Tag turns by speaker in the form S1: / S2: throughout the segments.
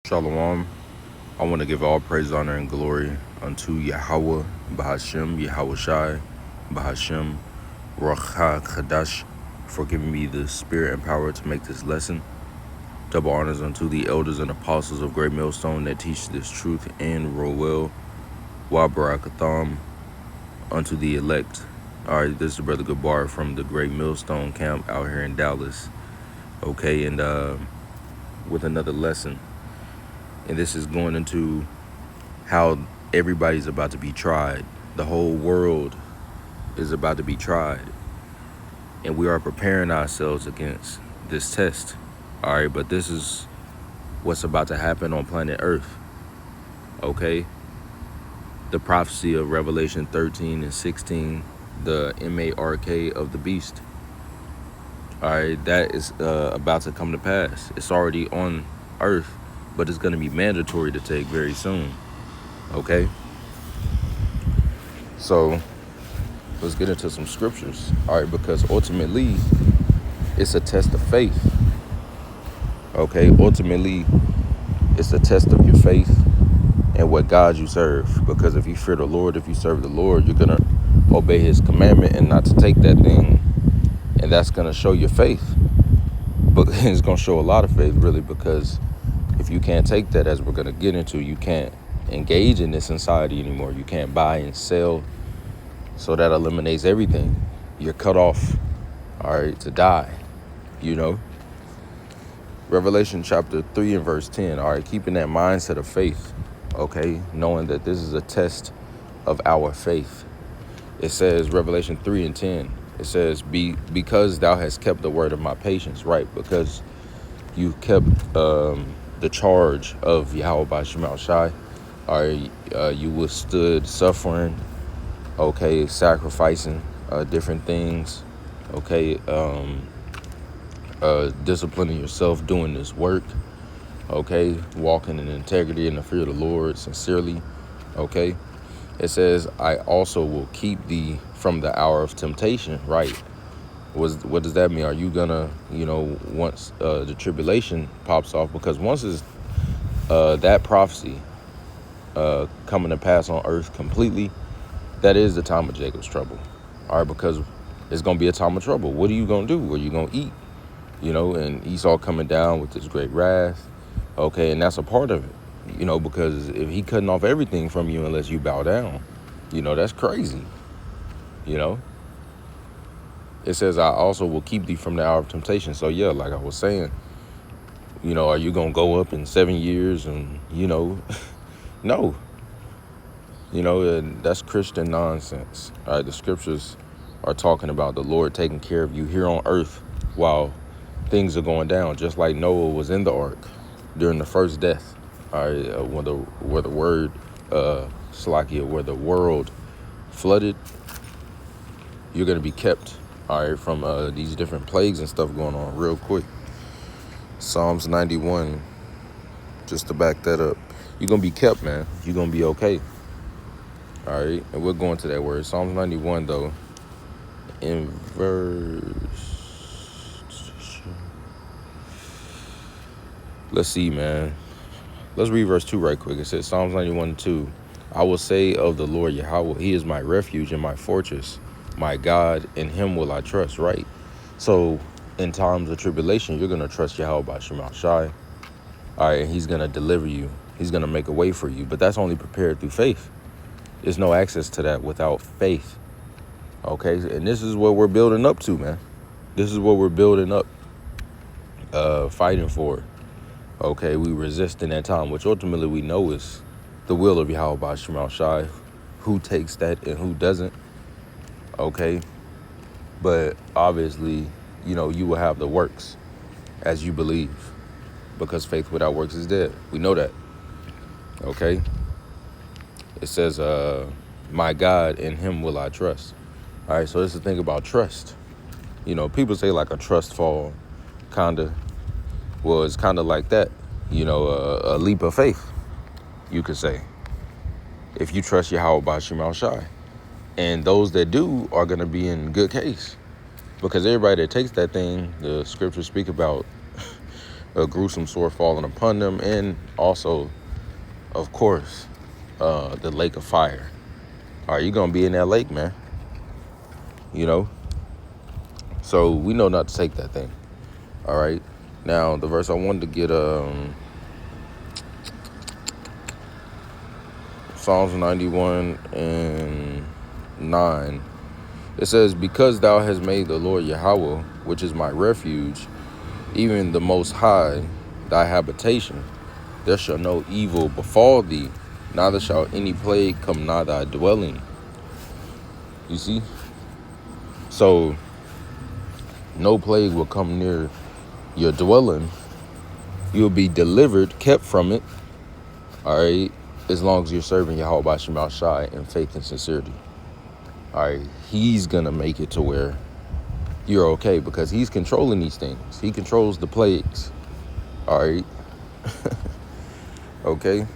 S1: Shalom. I want to give all praise, honor, and glory unto Yahweh, Bahashem, Yahweh Shai, Bahashem, Ruach HaKodesh, for giving me the spirit and power to make this lesson. Double honors unto the elders and apostles of Great Millstone that teach this truth and Roel, Wabarakatham, unto the elect. All right, this is Brother Gabar from the Great Millstone camp out here in Dallas. Okay, and with another lesson. And this is going into how everybody's about to be tried. The whole world is about to be tried. And we are preparing ourselves against this test. All right, but this is what's about to happen on planet Earth. Okay? The prophecy of Revelation 13 and 16, the mark of the beast. All right, that is about to come to pass. It's already on Earth, but it's going to be mandatory to take very soon. Okay? So let's get into some scriptures. All right, because ultimately it's a test of faith. Okay, ultimately it's a test of your faith and what God you serve. Because if you fear the Lord, if you serve the Lord, you're gonna obey his commandment and not to take that thing. And that's gonna show your faith. But it's gonna show a lot of faith, really, because if you can't take that, as we're gonna get into, you can't engage in this society anymore. You can't buy and sell. So that eliminates everything. You're cut off, all right, to die, you know. Revelation chapter 3 and verse 10, all right, keeping that mindset of faith, okay, knowing that this is a test of our faith. It says, Revelation 3 and 10, it says, because thou hast kept the word of my patience, right, because you kept the charge of Yahweh by Shemal Shai, all right, you withstood suffering, okay, sacrificing different things, okay, disciplining yourself, doing this work, okay, walking in integrity and the fear of the Lord sincerely, okay. It says, I also will keep thee from the hour of temptation, right? What does that mean? Are you gonna, once the tribulation pops off, because once is that prophecy coming to pass on earth completely, that is the time of Jacob's trouble. All right, because it's going to be a time of trouble. What are you going to do? What are you going to eat? And Esau coming down with this great wrath. Okay, and that's a part of it, because if he cutting off everything from you unless you bow down, that's crazy, It says, I also will keep thee from the hour of temptation. So, yeah, like I was saying, are you going to go up in 7 years and, no. And that's Christian nonsense. All right, the scriptures are talking about the Lord taking care of you here on earth while things are going down, just like Noah was in the ark during the first death. All right, where the world flooded, you're gonna be kept, all right, from these different plagues and stuff going on. Real quick, Psalms 91, just to back that up, you're gonna be kept, man. You're gonna be okay. All right, and we're going to that word. Psalms 91, though, in verse... Let's see, man. Let's read verse 2 right quick. It says, Psalms 91, 2, I will say of the Lord Yahweh, he is my refuge and my fortress, my God, in him will I trust, right? So, in times of tribulation, you're going to trust Yahweh by Shemal Shai. All right, and he's going to deliver you. He's going to make a way for you. But that's only prepared through faith. There's no access to that without faith. Okay, and this is what we're building up to, man. This is what we're building up, fighting for. Okay, we resist in that time, which ultimately we know is the will of Yahweh by Shemal Shai. Who takes that and who doesn't. Okay, but obviously, you will have the works as you believe, because faith without works is dead. We know that. Okay. It says, my God, in him will I trust. All right, so this is the thing about trust. People say like a trust fall, kind of. Well, it's kind of like that, a leap of faith, you could say, if you trust Yahweh by Shemal Shai. And those that do are going to be in good case, because everybody that takes that thing, the scriptures speak about a gruesome sword falling upon them, and also, of course, the lake of fire. All right, you're going to be in that lake, man. You know? So we know not to take that thing. All right. Now, the verse I wanted to get, Psalms 91 and 9. It says, because thou hast made the Lord Yahweh, which is my refuge, even the Most High, thy habitation, there shall no evil befall thee, neither shall any plague come nigh thy dwelling. You see? So, no plague will come near your dwelling. You'll be delivered, kept from it, all right, as long as you're serving Yahweh B'Shem Al Shai in faith and sincerity. All right, he's going to make it to where you're okay because he's controlling these things. He controls the plagues. All right. Okay.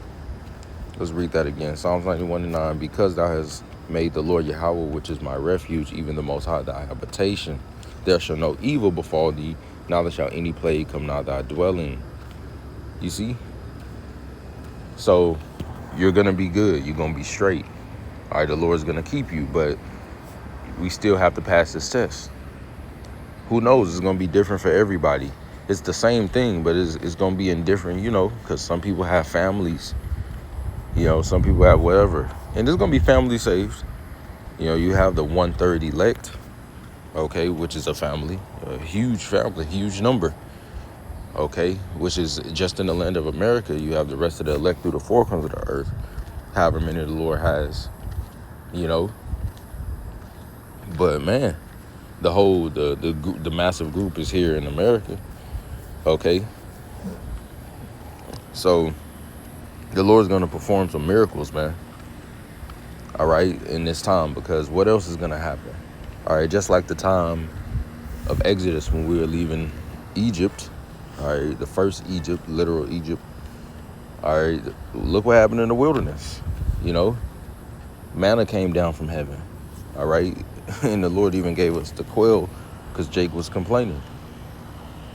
S1: Let's read that again. Psalms 91 and 9. Because thou hast made the Lord Yahweh, which is my refuge, even the Most High thy habitation, there shall no evil befall thee, neither shall any plague come nigh thy dwelling. You see? So you're going to be good. You're going to be straight. All right, the Lord's going to keep you, but we still have to pass this test. Who knows? It's going to be different for everybody. It's the same thing, but it's going to be in different, because some people have families. Some people have whatever. And there's going to be family saved. You have the 1/3 elect, okay, which is a family, a huge family, huge number, okay, which is just in the land of America. You have the rest of the elect through the four corners of the earth, however many the Lord has, But, man, the massive group is here in America, okay? So the Lord's going to perform some miracles, man. All right, in this time, because what else is going to happen? All right, just like the time of Exodus when we were leaving Egypt, all right, the first Egypt, literal Egypt. All right, look what happened in the wilderness. Manna came down from heaven. All right, and the Lord even gave us the quail because Jake was complaining.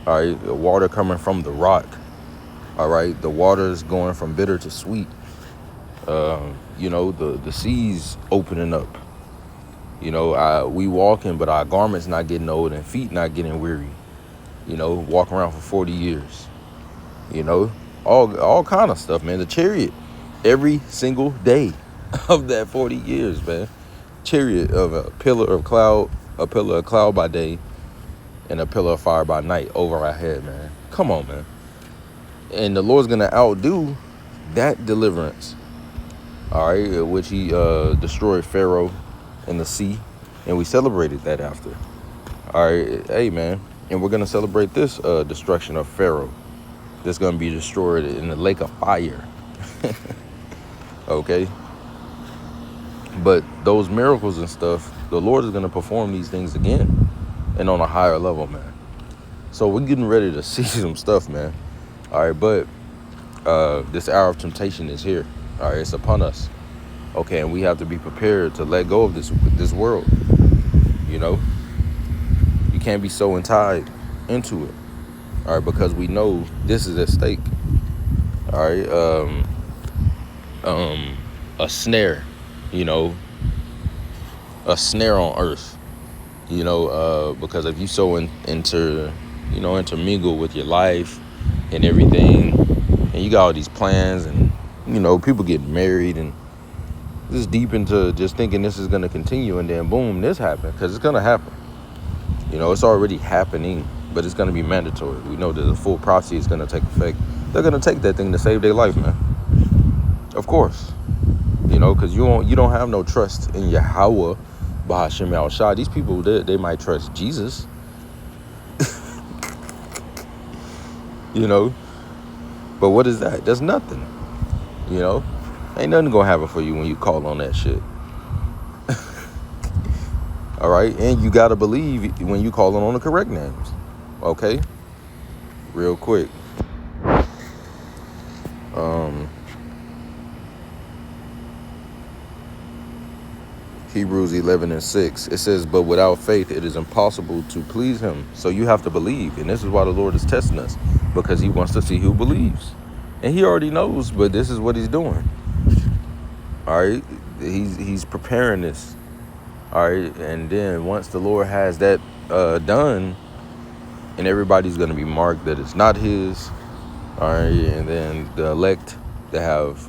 S1: All right, the water coming from the rock. All right, the water is going from bitter to sweet. The seas opening up. We walking, but our garments not getting old and feet not getting weary. Walking around for 40 years. All kind of stuff, man. The chariot, every single day of that 40 years, man. Chariot of a pillar of cloud by day, and a pillar of fire by night over our head, man. Come on, man. And the Lord's gonna outdo that deliverance. All right, which he destroyed Pharaoh in the sea, and we celebrated that after. All right, hey, man, and we're gonna celebrate this destruction of Pharaoh. That's gonna be destroyed in the lake of fire. Okay, but those miracles and stuff, the Lord is gonna perform these things again, and on a higher level, man. So we're getting ready to see some stuff, man. All right, but this hour of temptation is here. All right, it's upon us. Okay, and we have to be prepared to let go of this world. You can't be so tied into it. All right, because we know this is at stake. All right, a snare, a snare on earth. Because if you so intermingle with your life and everything, and you got all these plans, and people getting married, and just deep into just thinking this is going to continue, and then boom, this happened, because it's going to happen. It's already happening, but it's going to be mandatory. We know that the full prophecy is going to take effect. They're going to take that thing to save their life, man. Of course. Because you don't have no trust in Yahweh B'Shem Al Shai. These people, they might trust Jesus. But what is that? That's nothing. Ain't nothing gonna happen for you when you call on that shit. All right, and you gotta believe when you calling on the correct names. Okay, real quick. Hebrews 11:6. It says, but without faith, it is impossible to please him. So you have to believe. And this is why the Lord is testing us, because he wants to see who believes. And he already knows, but this is what he's doing. All right. He's preparing this. All right. And then once the Lord has that done, and everybody's going to be marked that it's not his. All right. And then the elect that have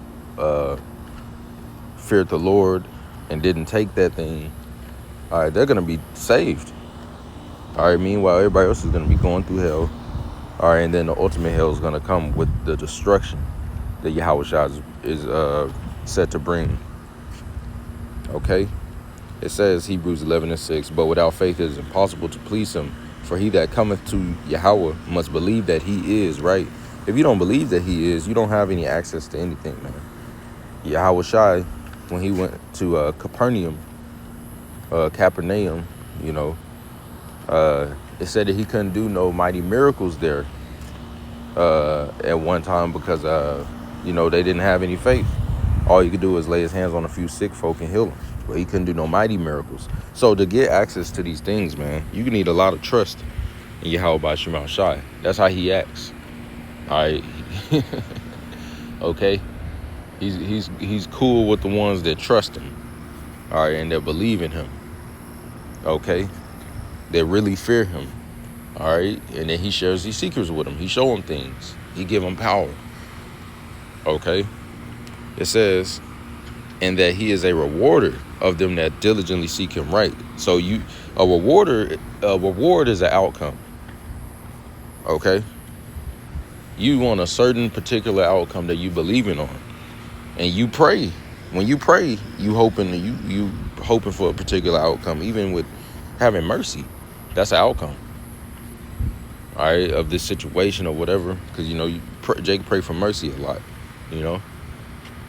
S1: feared the Lord and didn't take that thing, all right, they're going to be saved. All right. Meanwhile, everybody else is going to be going through hell. All right. And then the ultimate hell is going to come with the destruction that Yahushua is set to bring. Okay. It says Hebrews 11:6, but without faith it is impossible to please him. For he that cometh to Yahweh must believe that he is, right? If you don't believe that he is, you don't have any access to anything, man. Yahushua, when he went to Capernaum, you know, it said that he couldn't do no mighty miracles there at one time because, you know, they didn't have any faith. All he could do is lay his hands on a few sick folk and heal them. But he couldn't do no mighty miracles. So to get access to these things, man, you need a lot of trust in Yahweh Shema Shai. That's how he acts. All right. Okay. He's cool with the ones that trust him. All right, and that believe in him. Okay. That really fear him. All right. And then he shares these secrets with them. He show them things. He give them power. Okay. It says, and that he is a rewarder of them that diligently seek him, right? So a reward is an outcome. Okay? You want a certain particular outcome that you believing on. And you pray. When you pray, you hoping for a particular outcome, even with having mercy. That's an outcome. All right, of this situation or whatever. Because, you know, Jake pray for mercy a lot, you know,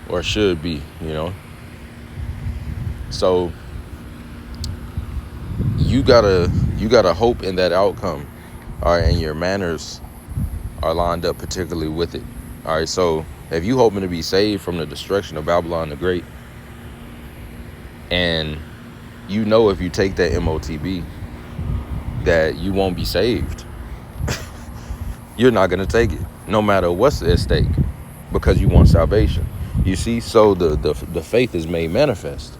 S1: or should be, you know. So you gotta hope in that outcome, all right, and your manners are lined up particularly with it. All right, so if you hoping to be saved from the destruction of Babylon the Great, and you know if you take that MOTB that you won't be saved, you're not gonna take it, no matter what's at stake, because you want salvation. You see, so the faith is made manifest.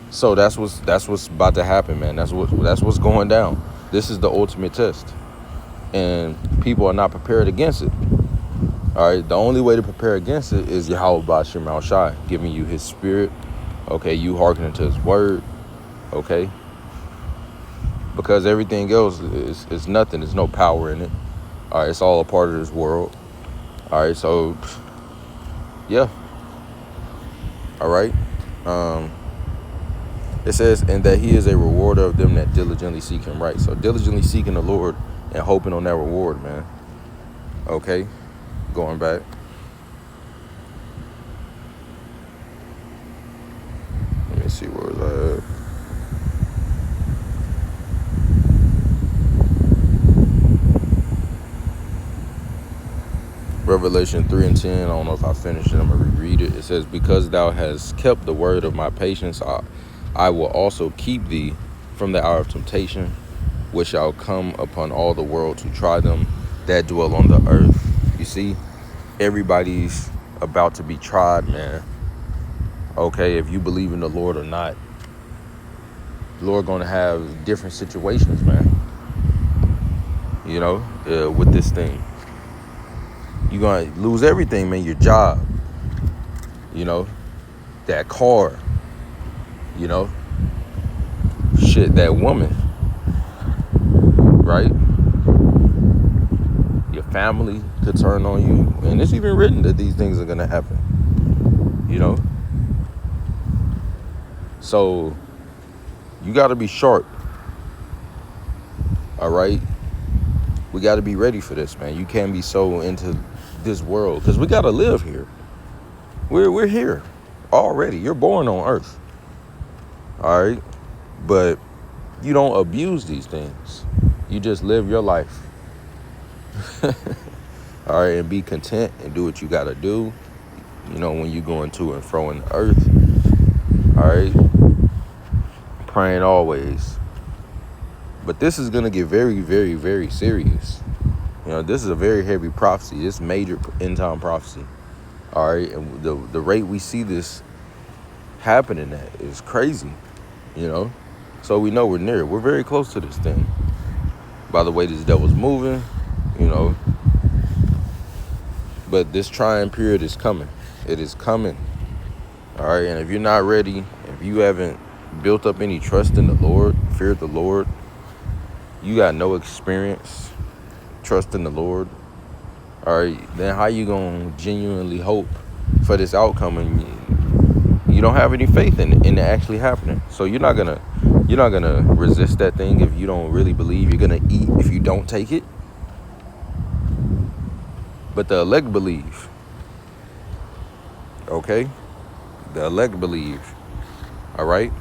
S1: So that's what's about to happen, man. That's what's going down. This is the ultimate test, and people are not prepared against it. All right, the only way to prepare against it is Yahweh Bashir Mal Shai, giving you his spirit. Okay, you hearkening to his word. Okay, because everything else is nothing. There's no power in it. All right, it's all a part of this world. All right, so yeah. All right. It says, and that he is a rewarder of them that diligently seek him, right? So diligently seeking the Lord and hoping on that reward, man. Okay, going back. Let me see, where was I at? Revelation 3:10. I don't know if I finished it. I'm going to reread it. It says, because thou hast kept the word of my patience, I will also keep thee from the hour of temptation, which shall come upon all the world to try them that dwell on the earth. You see, everybody's about to be tried, man. Okay, if you believe in the Lord or not. The Lord going to have different situations, man. You know, with this thing. You're going to lose everything, man. Your job, you know, that car, you know, shit, that woman, right? Your family could turn on you. And it's even written that these things are going to happen, you know. So you got to be sharp, all right? We got to be ready for this, man. You can't be so into this world, because we got to live here. We're here already. You're born on earth, all right? But you don't abuse these things. You just live your life. All right, and be content and do what you got to do, you know, when you're going to and fro in the earth. All right, praying always. But this is going to get very, very, very serious. You know, this is a very heavy prophecy. This major end time prophecy. All right. And the rate we see this happening at is crazy, you know. So we know we're near. We're very close to this thing. By the way this devil's moving, you know. But this trying period is coming. It is coming. All right. And if you're not ready, if you haven't built up any trust in the Lord, fear of the Lord, you got no experience, trust in the Lord, all right, then how you gonna genuinely hope for this outcome and you don't have any faith in it actually happening? So you're not gonna resist that thing if you don't really believe. You're gonna eat if you don't take it. But the elect believe. Okay? The elect believe. All right?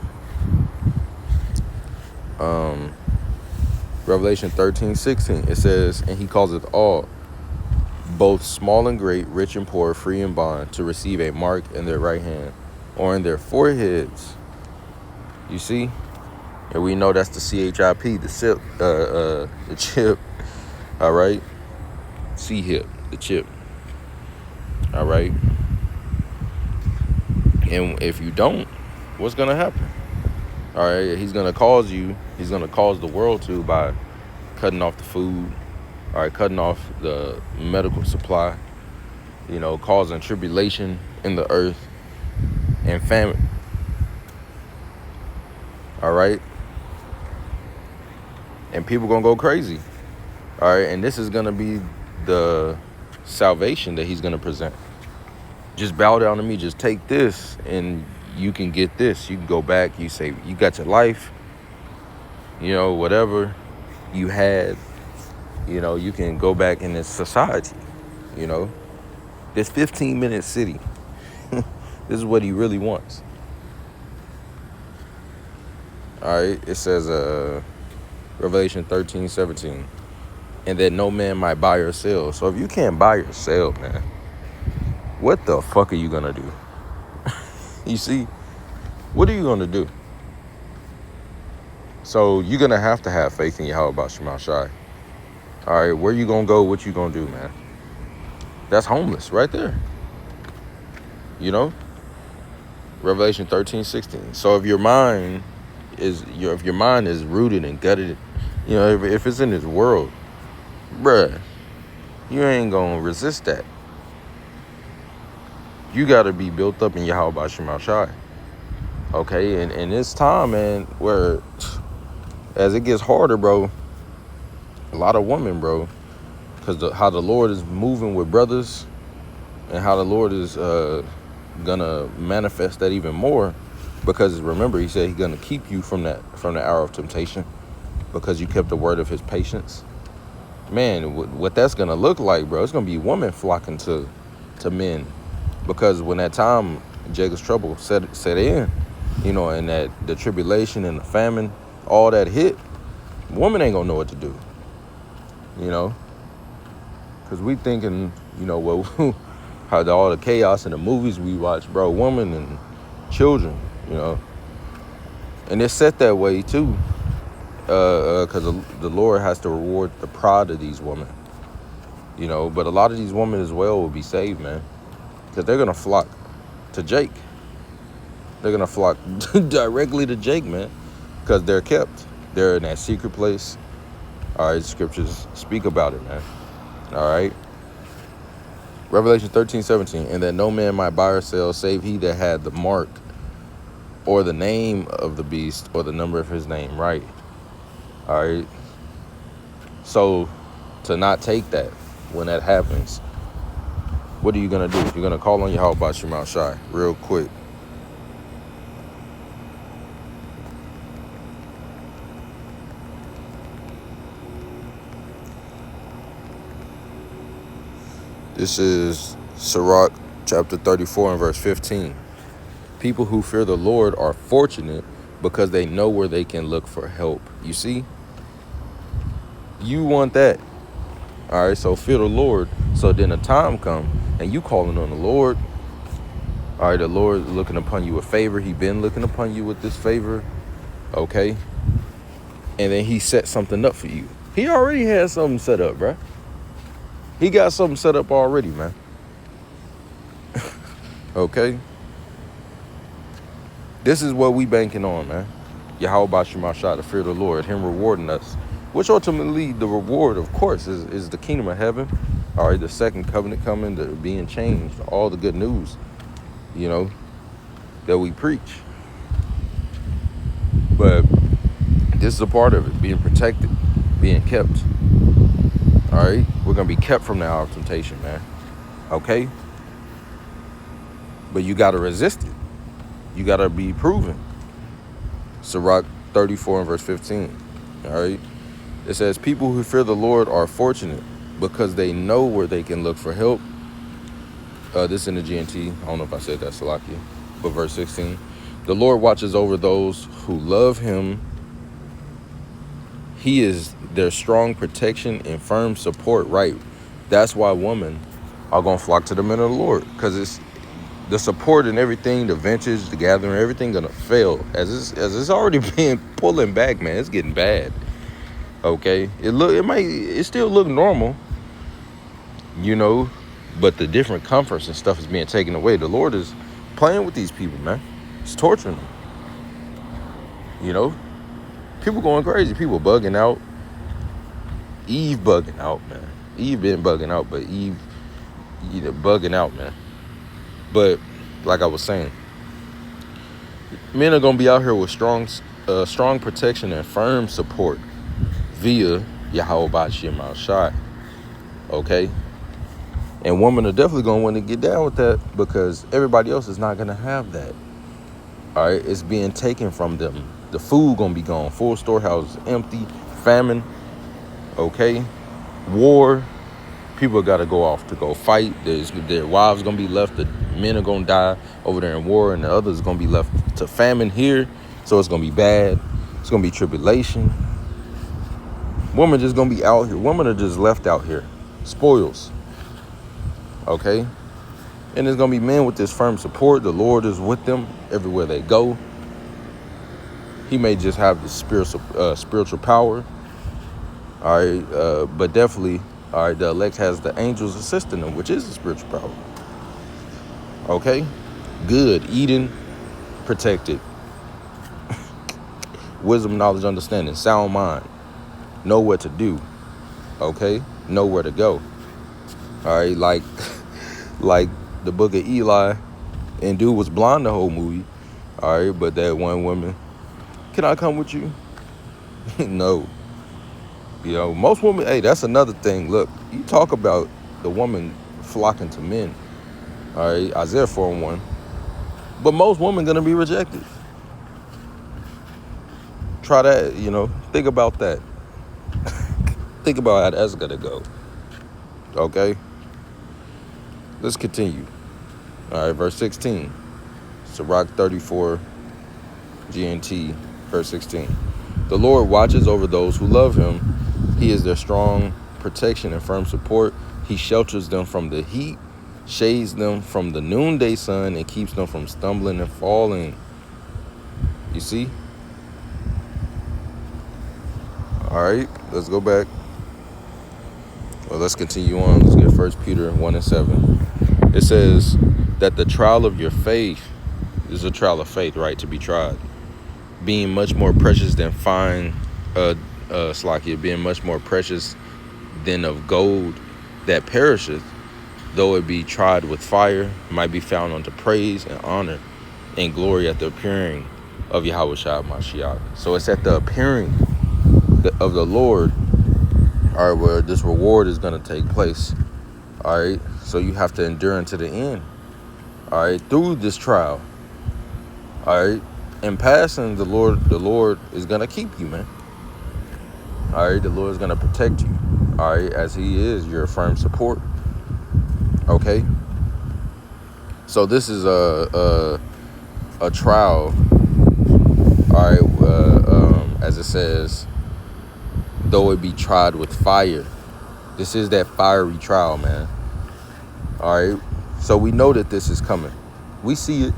S1: Revelation 13:16, it says, and he causeth all, both small and great, rich and poor, free and bond, to receive a mark in their right hand or in their foreheads. You see? And we know that's the CHIP, the chip. All right? C-hip, the chip. All right? And if you don't, what's going to happen? All right, he's going to cause the world to by cutting off the food, all right, cutting off the medical supply, you know, causing tribulation in the earth and famine. All right. And people going to go crazy. All right. And this is going to be the salvation that he's going to present. Just bow down to me. Just take this and you can get this. You can go back. You say, you got your life, you know, whatever you had, you know, you can go back in this society, you know, this 15-minute city. This is what he really wants. All right. It says, Revelation 13:17, and that no man might buy or sell. So if you can't buy or sell, man, what the fuck are you going to do? You see, what are you going to do? So you're going to have faith in Yahweh Shema Shai. All right, where you going to go? What you going to do, man? That's homeless right there. You know? Revelation 13:16. So if your mind is rooted and gutted, you know, if it's in this world, bruh, you ain't going to resist that. You got to be built up in Yahweh Shema Shai. Okay, and in this time, man, where as it gets harder, bro, a lot of women, bro, because how the Lord is moving with brothers and how the Lord is gonna manifest that even more, because remember, he said he's gonna keep you from the hour of temptation because you kept the word of his patience. Man, what that's gonna look like, bro, it's gonna be women flocking to men, because when that time Jacob's trouble set in, you know, and that the tribulation and the famine, all that hit, woman ain't gonna know what to do, you know, because we thinking, you know, well, how all the chaos in the movies we watch, bro, women and children, you know, and it's set that way too, because the Lord has to reward the pride of these women, you know, but a lot of these women as well will be saved, man, because they're gonna flock to Jake. They're gonna flock directly to Jake, man, because they're kept. They're in that secret place. All right, scriptures speak about it, man. All right. Revelation 13:17, and that no man might buy or sell save he that had the mark or the name of the beast or the number of his name. Right. All right. So to not take that when that happens, what are you going to do? You're going to call on Yahweh Shema Shai real quick. This is Sirach chapter 34 and verse 15. People who fear the Lord are fortunate because they know where they can look for help. You see? You want that. All right, so fear the Lord. So then a time come and you calling on the Lord. All right, the Lord looking upon you with favor. He been looking upon you with this favor. Okay? And then he set something up for you. He already had something set up, bruh. He got something set up already, man. Okay? This is what we banking on, man. Yahweh Bashim Shah, the fear of the Lord, him rewarding us. Which ultimately, the reward, of course, is the kingdom of heaven. All right, the second covenant coming, the being changed, all the good news, you know, that we preach. But this is a part of it, being protected, being kept. All right, we're going to be kept from the hour of temptation, man. Okay? But you got to resist it. You got to be proven. Sirach 34 and verse 15. All right? It says, people who fear the Lord are fortunate because they know where they can look for help. This in the GNT. I don't know if I said that, Salakia. But verse 16. The Lord watches over those who love him. He is their strong protection and firm support, right? That's why women are going to flock to the men of the Lord. Because it's the support and everything, the vintage, the gathering, everything going to fail. As it's already been pulling back, man. It's getting bad. Okay? It still look normal, you know, but the different comforts and stuff is being taken away. The Lord is playing with these people, man. It's torturing them. You know? People going crazy. People bugging out. Eve bugging out, man. Eve been bugging out, but Eve, bugging out, man. But like I was saying, men are gonna be out here with strong protection and firm support via Yahweh Bashim Shai. Okay? And women are definitely gonna want to get down with that because everybody else is not gonna have that. All right, it's being taken from them. The food gonna be gone. Full storehouses empty. Famine. Okay, war. People gotta go off to go fight. Their wives gonna be left. The men are gonna die over there in war, and the others gonna be left to famine here. So it's gonna be bad. It's gonna be tribulation. Women just gonna be out here. Women are just left out here, spoils. Okay, and there's gonna be men with this firm support. The Lord is with them everywhere they go. He may just have the spiritual power. All right, but definitely, all right, the elect has the angels assisting them, which is the spiritual power. Okay, good, Eden, protected, wisdom, knowledge, understanding, sound mind, know what to do. Okay, know where to go. All right, like the book of Eli, and dude was blind the whole movie. All right, but that one woman, can I come with you? No. You know, most women, hey, that's another thing. Look, you talk about the woman flocking to men. All right, Isaiah 4:1. But most women going to be rejected. Try that, you know, think about that. Think about how that's going to go. Okay? Let's continue. All right, verse 16. Sirach 34, GNT, verse 16. The Lord watches over those who love him. He is their strong protection and firm support. He shelters them from the heat, shades them from the noonday sun, and keeps them from stumbling and falling. You see? All right, let's go back. Well, let's continue on. Let's get 1 Peter 1 and 7. It says that the trial of your faith is a trial of faith, right, to be tried, being much more precious than fine slakia, being much more precious than of gold that perisheth, though it be tried with fire, might be found unto praise and honor and glory at the appearing of Yahweh Shah Mashiach. So it's at the appearing of the Lord, all right, where this reward is going to take place. All right, so you have to endure unto the end. All right, through this trial. All right, in passing, the Lord is going to keep you, man. All right, the Lord is going to protect you. All right, as he is your firm support. Okay, so this is a trial. All right, as it says, though it be tried with fire. This is that fiery trial, man. All right, so we know that this is coming. We see it.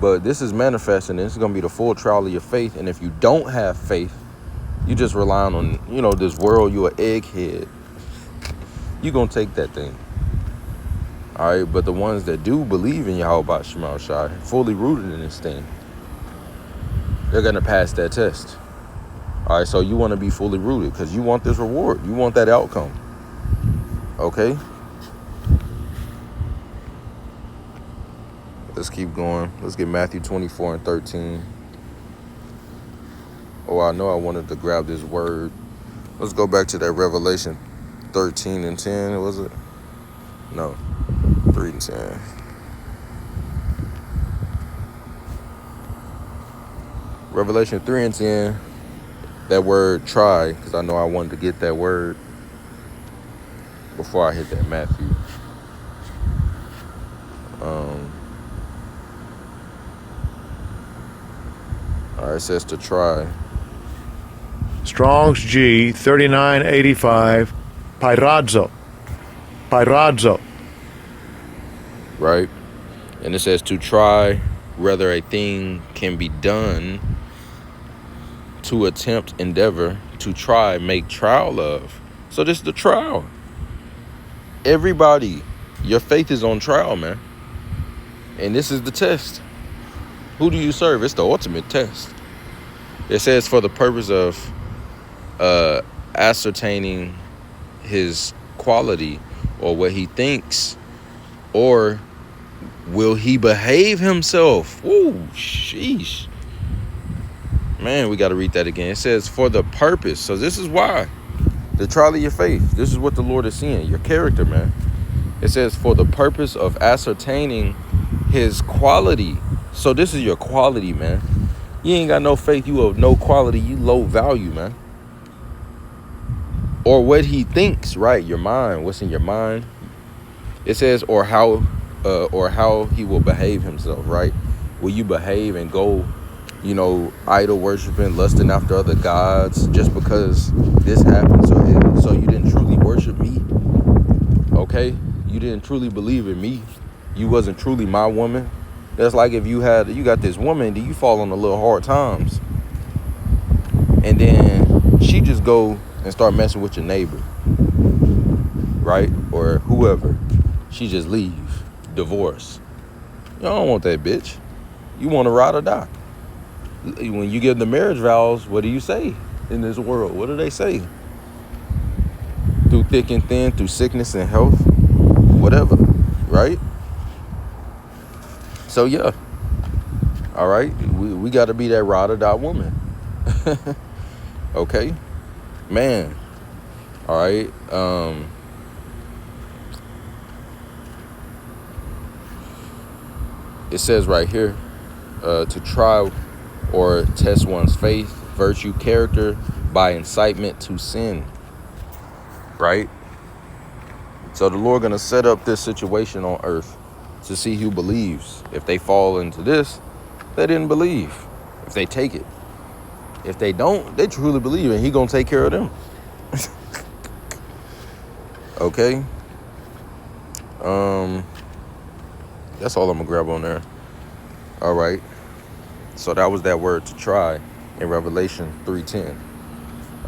S1: But this is manifesting. This is going to be the full trial of your faith. And if you don't have faith, you just relying on, this world. You're an egghead. You're going to take that thing. All right. But the ones that do believe in Yahweh Shema Shai, fully rooted in this thing, they're going to pass that test. All right. So you want to be fully rooted because you want this reward. You want that outcome. Okay. Let's keep going. Let's get Matthew 24 and 13. Oh, I know I wanted to grab this word. Let's go back to that Revelation 13 and 10. Was it? No. 3 and 10. Revelation 3 and 10. That word try, because I know I wanted to get that word before I hit that Matthew. All right, it says to try.
S2: Strong's G 3985. Pyradzo.
S1: Right? And it says to try whether a thing can be done, to attempt, endeavor, to try, make trial of. So this is the trial. Everybody, your faith is on trial, man. And this is the test. Who do you serve? It's the ultimate test. It says for the purpose of ascertaining his quality or what he thinks, or will he behave himself? Woo, sheesh. Man, we got to read that again. It says for the purpose. So this is why. The trial of your faith. This is what the Lord is seeing. Your character, man. It says for the purpose of ascertaining his quality. So this is your quality, man. You ain't got no faith. You have no quality. You low value, man. Or what he thinks, right? Your mind. What's in your mind? It says or how he will behave himself, right? Will you behave and go, idol worshiping, lusting after other gods just because this happened? So you didn't truly worship me, okay? You didn't truly believe in me. You wasn't truly my woman. That's like if you got this woman, then you fall on the little hard times, and then she just go and start messing with your neighbor, right? Or whoever. She just leave, divorce. You don't want that bitch. You want to ride or die. When you give the marriage vows, what do you say in this world? What do they say? Through thick and thin, through sickness and health, whatever, right? So yeah, all right, we got to be that ride or die woman. Okay, man. All right. It says right here, to try or test one's faith, virtue, character by incitement to sin. Right? So the Lord gonna set up this situation on earth to see who believes. If they fall into this, they didn't believe. If they take it. If they don't, they truly believe, and he gonna take care of them. Okay? That's all I'm gonna grab on there. All right. So that was that word to try in Revelation 3:10.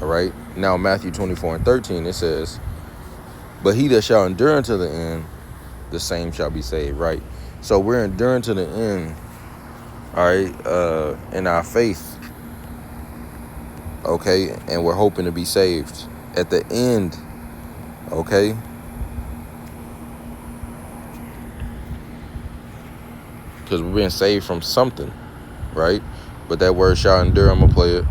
S1: All right. Now Matthew 24 and 13, it says, but he that shall endure unto the end, the same shall be saved. Right. So we're enduring to the end. All right. In our faith. Okay. And we're hoping to be saved at the end. Okay. Because we're being saved from something, right? But that word shall endure, I'm going to play it.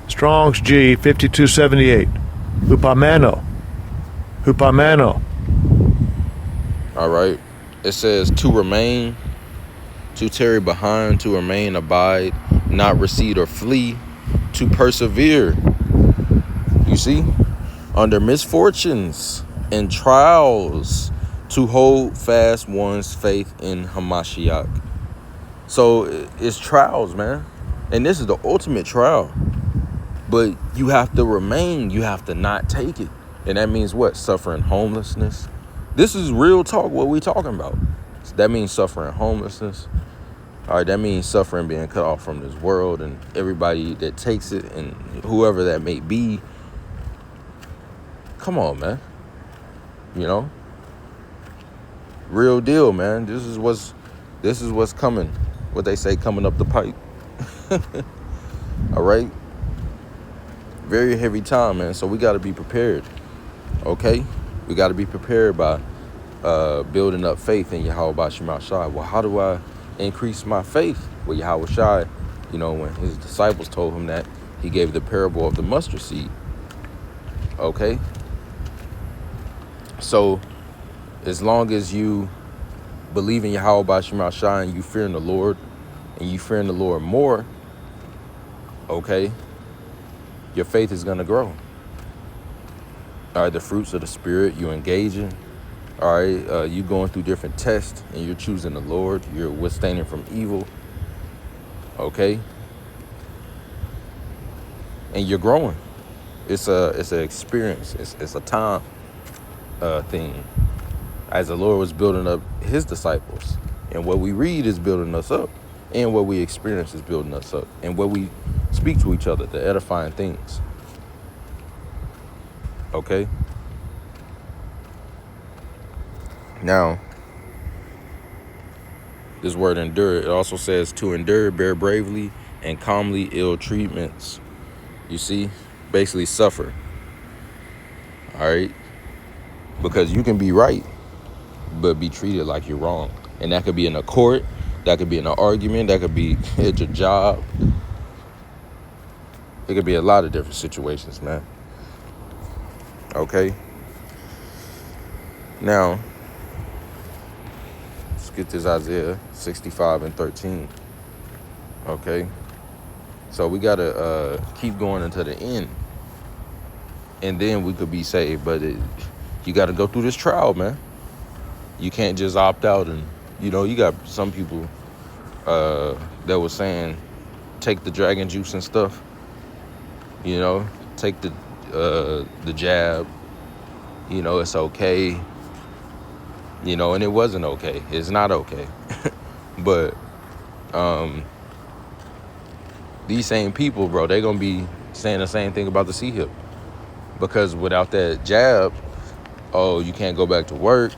S2: Strong's G 5278. Hupamano.
S1: All right. It says to remain, to tarry behind, to remain, abide, not recede or flee, to persevere. You see? Under misfortunes and trials, to hold fast one's faith in Hamashiach. So it's trials, man. And this is the ultimate trial. But you have to remain. You have to not take it. And that means what? Suffering homelessness. This is real talk, what we talking about. That means suffering homelessness. All right, that means suffering, being cut off from this world, and everybody that takes it, and whoever that may be. Come on, man. You know, real deal, man. This is what's coming. What they say coming up the pipe. All right. Very heavy time, man. So we got to be prepared. Okay, we got to be prepared by building up faith in Yahweh Shema Shai. Well, how do I increase my faith? Well, Yahweh Shai, you know, when his disciples told him that, he gave the parable of the mustard seed. Okay, so as long as you believe in Yahweh Shema Shai and you fearing the Lord, and you fearing the Lord more, okay, your faith is going to grow. All right, the fruits of the Spirit you engaging. All right, you going through different tests and you're choosing the Lord. You're withstanding from evil. Okay, and you're growing. It's an experience. It's a time thing. As the Lord was building up his disciples, and what we read is building us up, and what we experience is building us up, and what we speak to each other, the edifying things. Okay. Now, this word endure, it also says to endure, bear bravely, and calmly ill treatments. You see, basically suffer. All right, because you can be right, but be treated like you're wrong, and that could be in a court, that could be in an argument, that could be at your job. It could be a lot of different situations, man. Okay. Now, let's get this Isaiah 65:13. Okay. So we got to keep going until the end. And then we could be saved. But you got to go through this trial, man. You can't just opt out. And, you know, you got some people that were saying, take the dragon juice and stuff. You know, take the jab. You know, it's okay. You know, and it wasn't okay. It's not okay. But these same people, bro, they're going to be saying the same thing about the C-hip. Because without that jab, oh, you can't go back to work.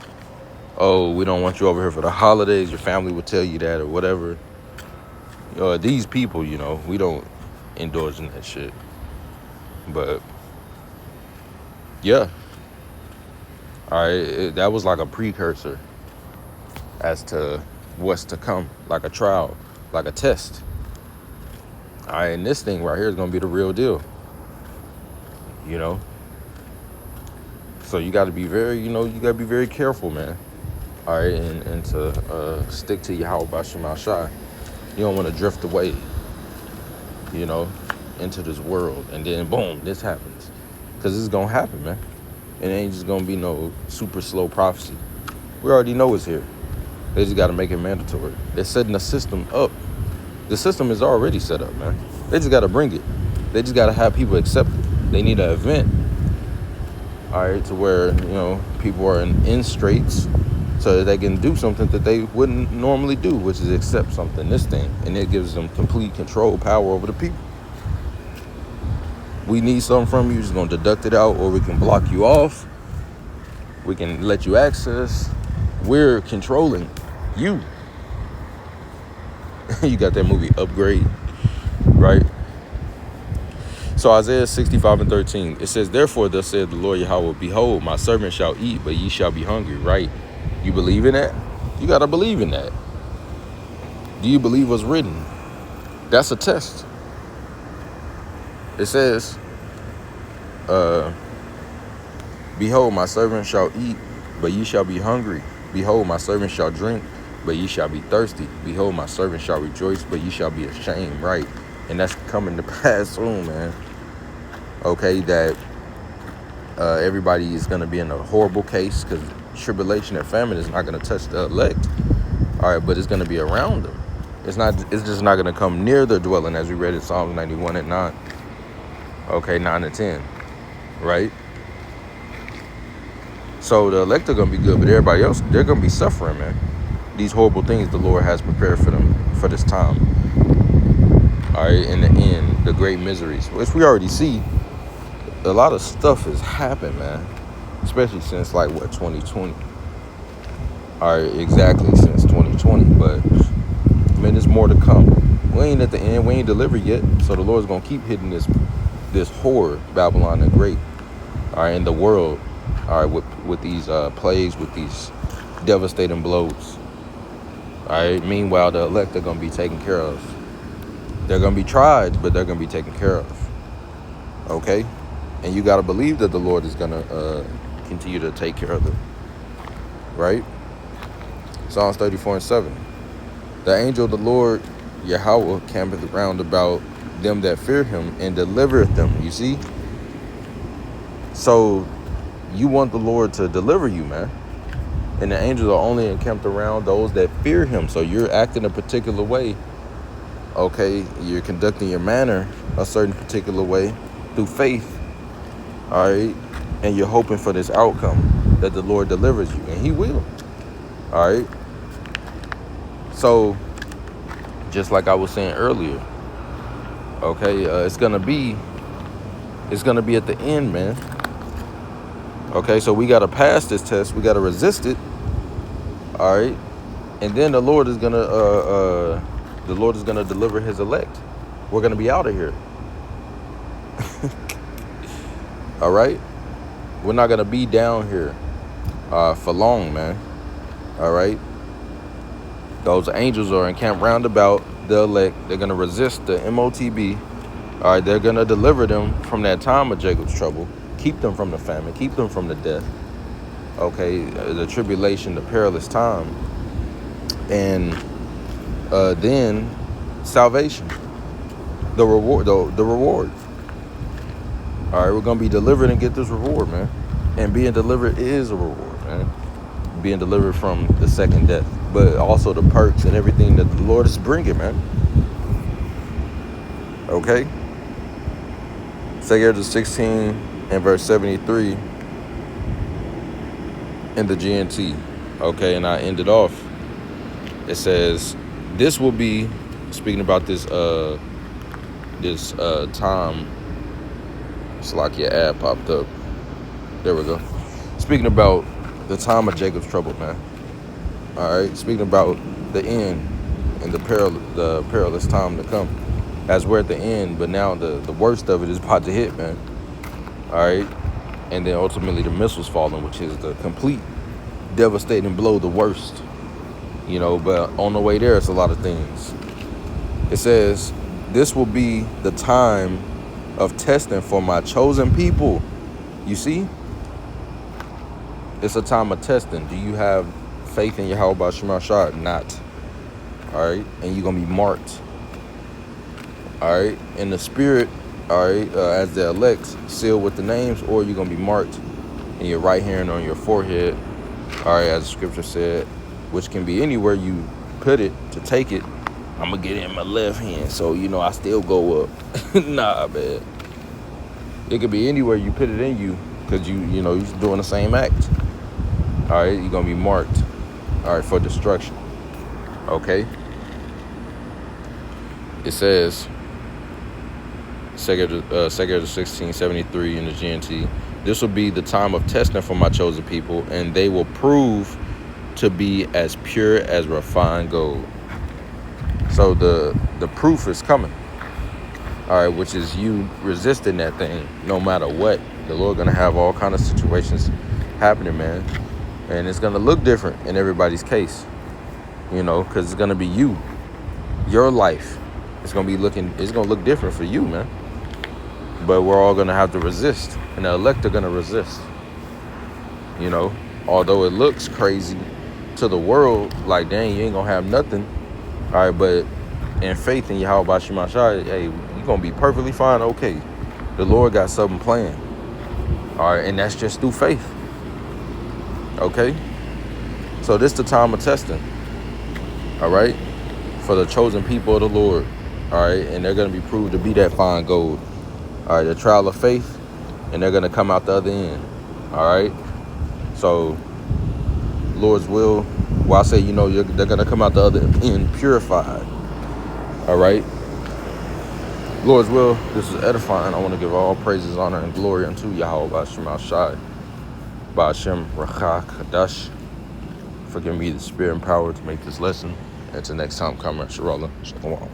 S1: Oh, we don't want you over here for the holidays. Your family will tell you that or whatever. These people, you know, we don't indulge in that shit. But, yeah. All right, that was like a precursor as to what's to come, like a trial, like a test. All right, and this thing right here is going to be the real deal, you know? So you got to be very careful, man. All right, and to stick to Yahweh Shema Shai. You don't want to drift away, you know, into this world. And then, boom, this happens. Because this is going to happen, man. It ain't just going to be no super slow prophecy. We already know it's here. They just got to make it mandatory. They're setting the system up. The system is already set up, man. They just got to bring it. They just got to have people accept it. They need an event, all right, to where, you know, people are in straits so that they can do something that they wouldn't normally do, which is accept something, this thing. And it gives them complete control, power over the people. We need something from you, just going to deduct it out, or we can block you off. We can let you access. We're controlling you. You got that movie Upgrade, right? So Isaiah 65:13, it says, therefore thus said the Lord Yahweh, behold, my servant shall eat, but ye shall be hungry, right? You believe in that? You got to believe in that. Do you believe what's written? That's a test. It says, behold, my servant shall eat, but ye shall be hungry. Behold, my servant shall drink, but ye shall be thirsty. Behold, my servant shall rejoice, but ye shall be ashamed, right? And that's coming to pass soon, man. Okay, that everybody is going to be in a horrible case because tribulation and famine is not going to touch the elect. All right, but it's going to be around them. It's just not going to come near their dwelling, as we read in Psalms 91:9. Okay, 9 and 10, right? So the elect are going to be good, but everybody else, they're going to be suffering, man. these horrible things the Lord has prepared for them for this time. All right, in the end, the great miseries, which we already see. A lot of stuff has happened, man, especially since like what 2020. All right, exactly since 2020. But man, there's more to come. We ain't at the end. We ain't delivered yet. So the Lord's gonna keep hitting this horror, Babylon the Great. All right, in the world. All right, with these plagues, with these devastating blows. All right. Meanwhile, the elect are gonna be taken care of. They're gonna be tried, but they're gonna be taken care of. Okay. And you got to believe that the Lord is going to continue to take care of them. Right? Psalms 34:7. The angel of the Lord, Yahweh, campeth round about them that fear him and delivereth them. You see? So you want the Lord to deliver you, man. And the angels are only encamped around those that fear him. So you're acting a particular way. Okay? You're conducting your manner a certain particular way through faith. All right, and you're hoping for this outcome that the Lord delivers you, and he will. All right. So just like I was saying earlier, okay, it's gonna be at the end, man. Okay, so we gotta pass this test, we gotta resist it. All right, and then the Lord is gonna deliver his elect. We're gonna be out of here. All right, we're not gonna be down here for long, man. All right, those angels are encamped round about the elect. They're gonna resist the MOTB. All right, they're gonna deliver them from that time of Jacob's trouble, keep them from the famine, keep them from the death. Okay, the tribulation, the perilous time, and then salvation, the reward, the reward. All right, we're going to be delivered and get this reward, man. And being delivered is a reward, man. Being delivered from the second death, but also the perks and everything that the Lord is bringing, man. Okay? 2 Kings 16 and verse 73 in the GNT. Okay, and I ended off. It says, this will be, speaking about this time. It's like your ad popped up. There we go. Speaking about the time of Jacob's trouble, man. All right. Speaking about the end and the perilous time to come. As we're at the end, but now the worst of it is about to hit, man. All right. And then ultimately the missiles falling, which is the complete devastating blow, the worst. You know, but on the way there, it's a lot of things. It says, this will be the time of testing for my chosen people. You see? It's a time of testing. Do you have faith in Yahweh Ba'ashem Ashar? Not. All right? And you're going to be marked. All right? In the spirit, all right, as the elect, sealed with the names, or you're going to be marked in your right hand or on your forehead. All right, as the scripture said, which can be anywhere you put it to take it. I'm going to get it in my left hand, so, you know, I still go up. Nah, man. It could be anywhere you put it in you, because you know, you're doing the same act. All right, you're going to be marked, all right, for destruction. Okay? It says, 2 Kings 16:73 in the GNT, this will be the time of testing for my chosen people, and they will prove to be as pure as refined gold. So the proof is coming. All right, which is you resisting that thing no matter what. The Lord gonna have all kind of situations happening, man, and it's gonna look different in everybody's case, you know, because it's gonna be you, your life. It's gonna look different for you, man. But we're all gonna have to resist, and the elect are gonna resist. You know, although it looks crazy to the world, like dang, you ain't gonna have nothing. All right, but in faith in Yahweh Ba'ashem Ashar, hey, you're going to be perfectly fine. Okay, the Lord got something planned. All right, and that's just through faith. Okay? So this is the time of testing. All right? For the chosen people of the Lord. All right? And they're going to be proved to be that fine gold. All right, the trial of faith, and they're going to come out the other end. All right? So Lord's will, well, I say, you know, they're going to come out the other end being purified. All right? Lord's will, this is edifying. I want to give all praises, honor, and glory unto Yahweh Ba'ashem Al-Shai, Ba'ashem Rachah Kadash. For giving me the spirit and power to make this lesson. Until next time, comrade Sharala. Shalom.